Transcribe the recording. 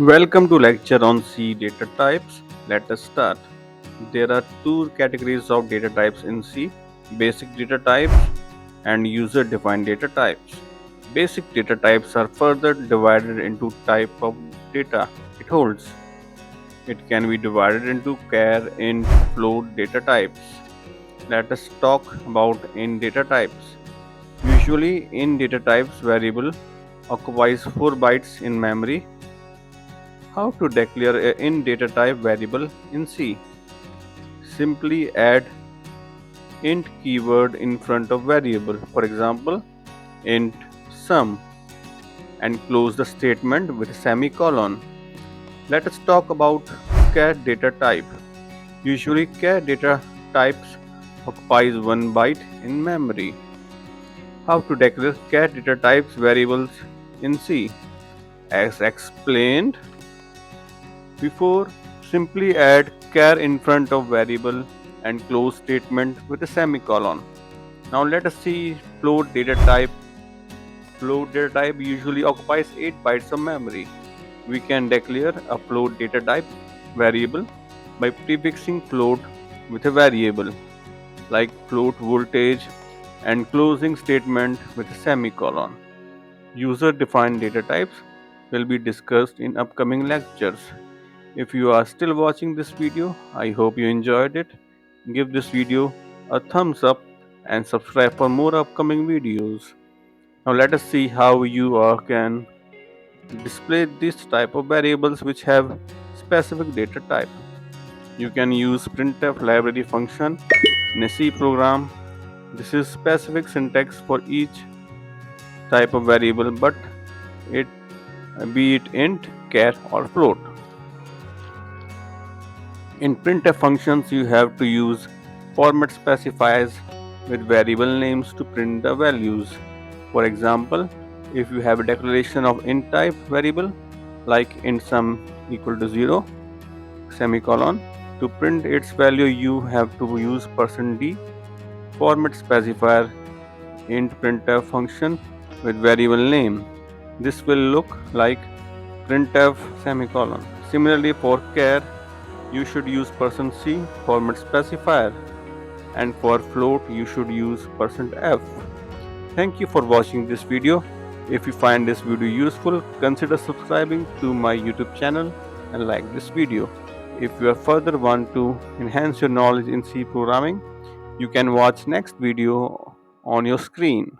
Welcome to lecture on C data types. Let us start. There are two categories of data types in C: basic data types and user defined data types. Basic data types are further divided into type of data it holds. It can be divided into char, int, float data types. Let us talk about int data types. Usually, int data types variable occupies 4 bytes in memory. How to declare a int data type variable in C? Simply add int keyword in front of variable, for example, int sum, and close the statement with a semicolon. Let us talk about char data type. Usually, char data types occupies 1 byte in memory. How to declare char data types variables in C? As explained before, simply add char in front of variable and close statement with a semicolon. Now let us see float data type. Float data type usually occupies 8 bytes of memory. We can declare a float data type variable by prefixing float with a variable like float voltage and closing statement with a semicolon. User defined data types will be discussed in upcoming lectures. If you are still watching this video, I hope you enjoyed it. Give this video a thumbs up and subscribe for more upcoming videos. Now let us see how you can display this type of variables which have specific data type. You can use printf library function in a C program. This is specific syntax for each type of variable, but it be it int, char or float. In printf functions, you have to use format specifiers with variable names to print the values. For example, if you have a declaration of int type variable like int sum equal to 0 semicolon, to print its value you have to use %d format specifier int printf function with variable name. This will look like printf semicolon. Similarly, for char, you should use %c format specifier, and for float you should use %f. Thank you for watching this video. If you find this video useful, consider subscribing to my YouTube channel and like this video. If you further want to enhance your knowledge in C programming, you can watch next video on your screen.